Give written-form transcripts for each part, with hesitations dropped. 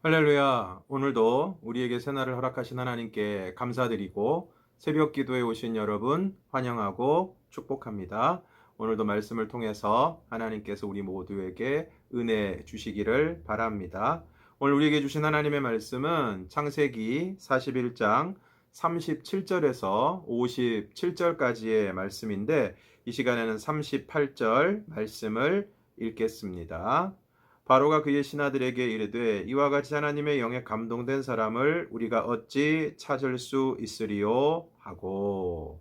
할렐루야. 오늘도 우리에게 새날을 허락하신 하나님께 감사드리고 새벽 기도에 오신 여러분 환영하고 축복합니다. 오늘도 말씀을 통해서 하나님께서 우리 모두에게 은혜 주시기를 바랍니다. 오늘 우리에게 주신 하나님의 말씀은 창세기 41장 37절에서 57절까지의 말씀인데 이 시간에는 38절 말씀을 읽겠습니다. 바로가 그의 신하들에게 이르되 이와 같이 하나님의 영에 감동된 사람을 우리가 어찌 찾을 수 있으리요 하고,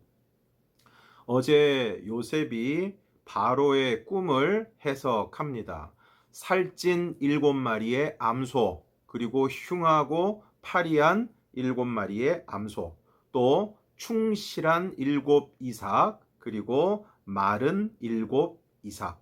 어제 요셉이 바로의 꿈을 해석합니다. 살찐 7마리의 암소, 그리고 흉하고 파리한 7마리의 암소, 또 충실한 7이삭, 그리고 마른 7이삭.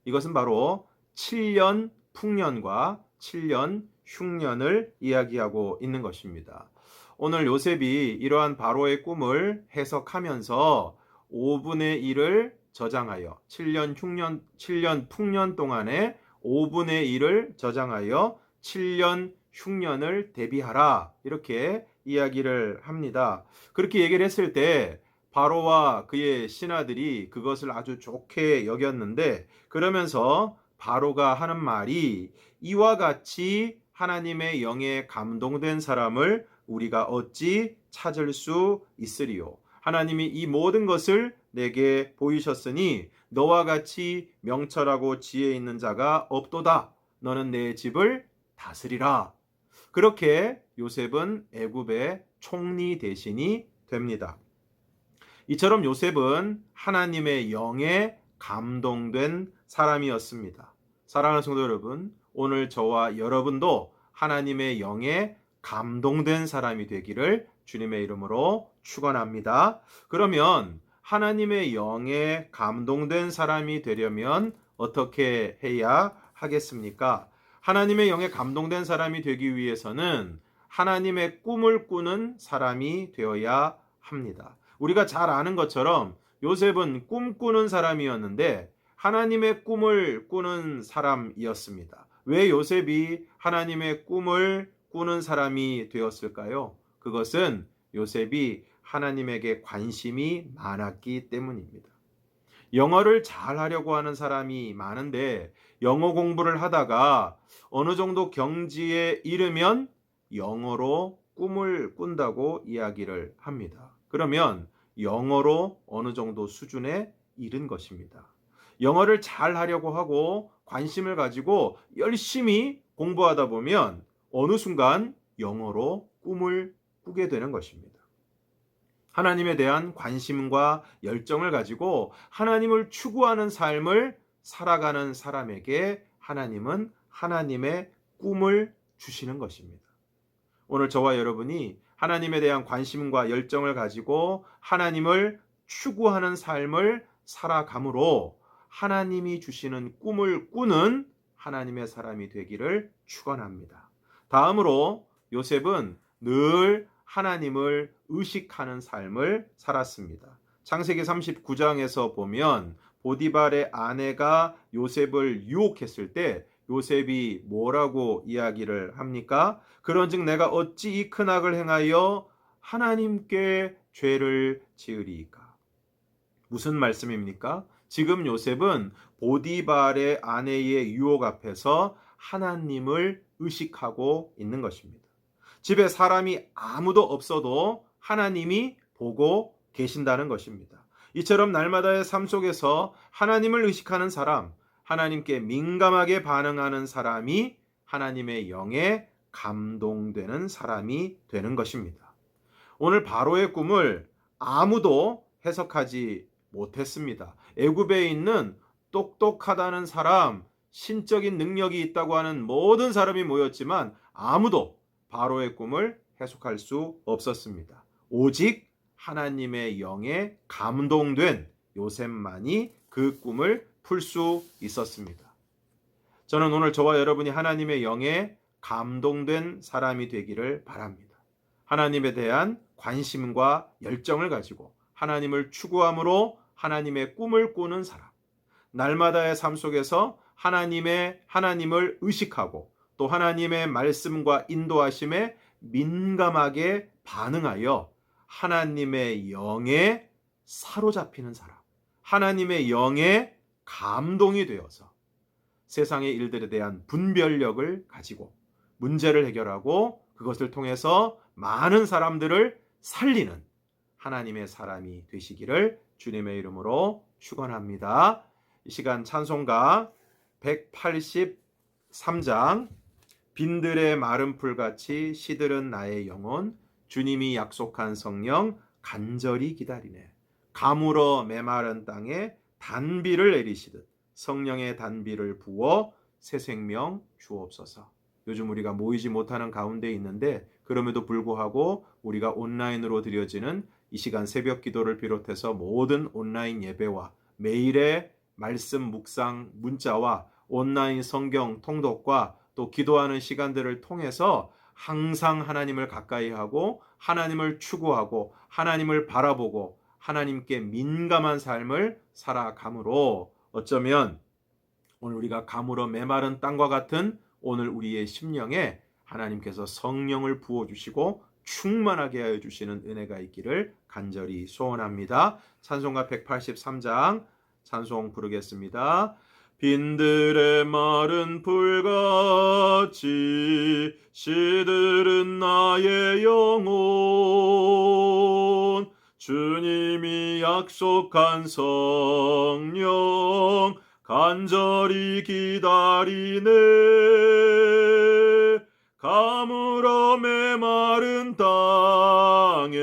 이것은 바로 7년 풍년과 7년 흉년을 이야기하고 있는 것입니다. 오늘 요셉이 이러한 바로의 꿈을 해석하면서 5분의 1을 저장하여 7년 풍년 동안에 5분의 1을 저장하여 7년 흉년을 대비하라, 이렇게 이야기를 합니다. 그렇게 얘기를 했을 때 바로와 그의 신하들이 그것을 아주 좋게 여겼는데, 그러면서 바로가 하는 말이 이와 같이 하나님의 영에 감동된 사람을 우리가 어찌 찾을 수 있으리요. 하나님이 이 모든 것을 내게 보이셨으니 너와 같이 명철하고 지혜 있는 자가 없도다. 너는 내 집을 다스리라. 그렇게 요셉은 애굽의 총리 대신이 됩니다. 이처럼 요셉은 하나님의 영에 감동된 사람이었습니다. 사랑하는 성도 여러분, 오늘 저와 여러분도 하나님의 영에 감동된 사람이 되기를 주님의 이름으로 축원합니다. 그러면 하나님의 영에 감동된 사람이 되려면 어떻게 해야 하겠습니까? 하나님의 영에 감동된 사람이 되기 위해서는 하나님의 꿈을 꾸는 사람이 되어야 합니다. 우리가 잘 아는 것처럼 요셉은 꿈꾸는 사람이었는데 하나님의 꿈을 꾸는 사람이었습니다. 왜 요셉이 하나님의 꿈을 꾸는 사람이 되었을까요? 그것은 요셉이 하나님에게 관심이 많았기 때문입니다. 영어를 잘 하려고 하는 사람이 많은데 영어 공부를 하다가 어느 정도 경지에 이르면 영어로 꿈을 꾼다고 이야기를 합니다. 그러면 영어로 어느 정도 수준에 이른 것입니다. 영어를 잘 하려고 하고 관심을 가지고 열심히 공부하다 보면 어느 순간 영어로 꿈을 꾸게 되는 것입니다. 하나님에 대한 관심과 열정을 가지고 하나님을 추구하는 삶을 살아가는 사람에게 하나님은 하나님의 꿈을 주시는 것입니다. 오늘 저와 여러분이 하나님에 대한 관심과 열정을 가지고 하나님을 추구하는 삶을 살아감으로 하나님이 주시는 꿈을 꾸는 하나님의 사람이 되기를 축원합니다. 다음으로 요셉은 늘 하나님을 의식하는 삶을 살았습니다. 창세기 39장에서 보면 보디발의 아내가 요셉을 유혹했을 때 요셉이 뭐라고 이야기를 합니까? 그런즉 내가 어찌 이 큰 악을 행하여 하나님께 죄를 지으리이까? 무슨 말씀입니까? 지금 요셉은 보디발의 아내의 유혹 앞에서 하나님을 의식하고 있는 것입니다. 집에 사람이 아무도 없어도 하나님이 보고 계신다는 것입니다. 이처럼 날마다의 삶 속에서 하나님을 의식하는 사람, 하나님께 민감하게 반응하는 사람이 하나님의 영에 감동되는 사람이 되는 것입니다. 오늘 바로의 꿈을 아무도 해석하지 못했습니다. 애굽에 있는 똑똑하다는 사람, 신적인 능력이 있다고 하는 모든 사람이 모였지만 아무도 바로의 꿈을 해석할 수 없었습니다. 오직 하나님의 영에 감동된 요셉만이 그 꿈을 풀 수 있었습니다. 저는 오늘 저와 여러분이 하나님의 영에 감동된 사람이 되기를 바랍니다. 하나님에 대한 관심과 열정을 가지고 하나님을 추구함으로 하나님의 꿈을 꾸는 사람, 날마다의 삶 속에서 하나님을 의식하고 또 하나님의 말씀과 인도하심에 민감하게 반응하여 하나님의 영에 사로잡히는 사람, 하나님의 영에 감동이 되어서 세상의 일들에 대한 분별력을 가지고 문제를 해결하고 그것을 통해서 많은 사람들을 살리는 하나님의 사람이 되시기를 주님의 이름으로 축원합니다. 이 시간 찬송가 183장 빈들의 마른 풀같이 시들은 나의 영혼 주님이 약속한 성령 간절히 기다리네. 가물어 메마른 땅에 단비를 내리시듯 성령의 단비를 부어 새 생명 주옵소서. 요즘 우리가 모이지 못하는 가운데 있는데 그럼에도 불구하고 우리가 온라인으로 드려지는 이 시간 새벽 기도를 비롯해서 모든 온라인 예배와 매일의 말씀 묵상 문자와 온라인 성경 통독과 또 기도하는 시간들을 통해서 항상 하나님을 가까이 하고 하나님을 추구하고 하나님을 바라보고 하나님께 민감한 삶을 살아감으로 어쩌면 오늘 우리가 가물어 메마른 땅과 같은 오늘 우리의 심령에 하나님께서 성령을 부어주시고 충만하게 하여 주시는 은혜가 있기를 간절히 소원합니다. 찬송가 183장 찬송 부르겠습니다. 빈들의 마른 풀같이 시들은 나의 영혼 주님이 약속한 성령 간절히 기다리네. 가물어 메마른 땅에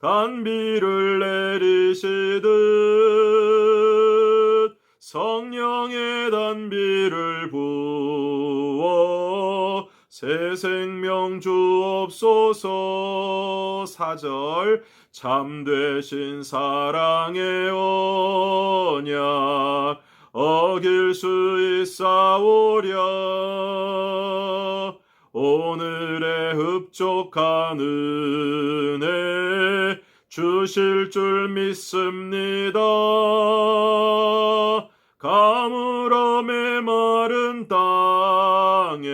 단비를 내리시듯 성령의 단비를 부어 새 생명 주옵소서. 4절 참되신 사랑의 언약 어길 수 있사오랴. 오늘의 흡족한 은혜 주실 줄 믿습니다. 가물어 메마른 땅에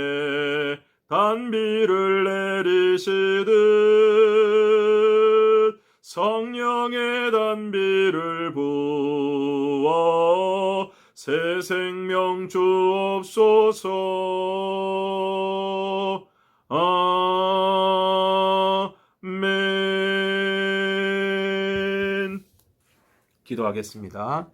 단비를 내리시듯 성령의 단비를 부어 새 생명 주옵소서. 아멘. 기도하겠습니다.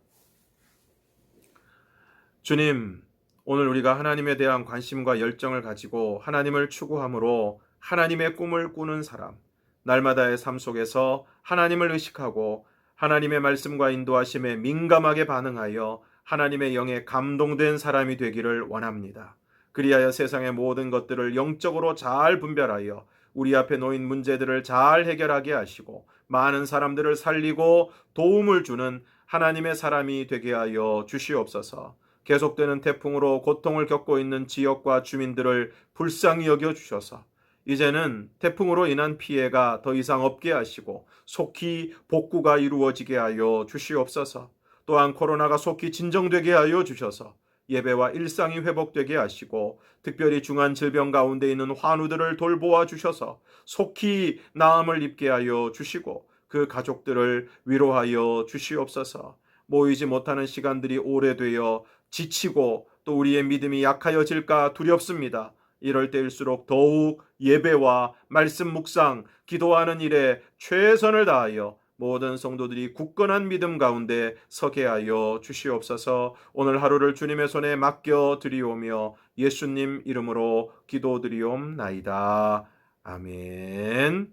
주님, 오늘 우리가 하나님에 대한 관심과 열정을 가지고 하나님을 추구함으로 하나님의 꿈을 꾸는 사람, 날마다의 삶 속에서 하나님을 의식하고 하나님의 말씀과 인도하심에 민감하게 반응하여 하나님의 영에 감동된 사람이 되기를 원합니다. 그리하여 세상의 모든 것들을 영적으로 잘 분별하여 우리 앞에 놓인 문제들을 잘 해결하게 하시고 많은 사람들을 살리고 도움을 주는 하나님의 사람이 되게 하여 주시옵소서. 계속되는 태풍으로 고통을 겪고 있는 지역과 주민들을 불쌍히 여겨 주셔서 이제는 태풍으로 인한 피해가 더 이상 없게 하시고 속히 복구가 이루어지게 하여 주시옵소서. 또한 코로나가 속히 진정되게 하여 주셔서 예배와 일상이 회복되게 하시고 특별히 중한 질병 가운데 있는 환우들을 돌보아 주셔서 속히 나음을 입게 하여 주시고 그 가족들을 위로하여 주시옵소서. 모이지 못하는 시간들이 오래되어 지치고 또 우리의 믿음이 약하여질까 두렵습니다. 이럴 때일수록 더욱 예배와 말씀 묵상, 기도하는 일에 최선을 다하여 모든 성도들이 굳건한 믿음 가운데 서게 하여 주시옵소서. 오늘 하루를 주님의 손에 맡겨 드리오며 예수님 이름으로 기도드리옵나이다. 아멘.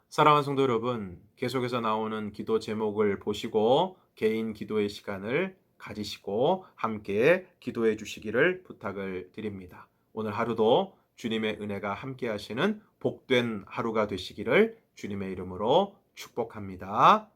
사랑하는 성도 여러분, 계속해서 나오는 기도 제목을 보시고 개인 기도의 시간을 가지시고 함께 기도해 주시기를 부탁을 드립니다. 오늘 하루도 주님의 은혜가 함께 하시는 복된 하루가 되시기를 주님의 이름으로 축복합니다.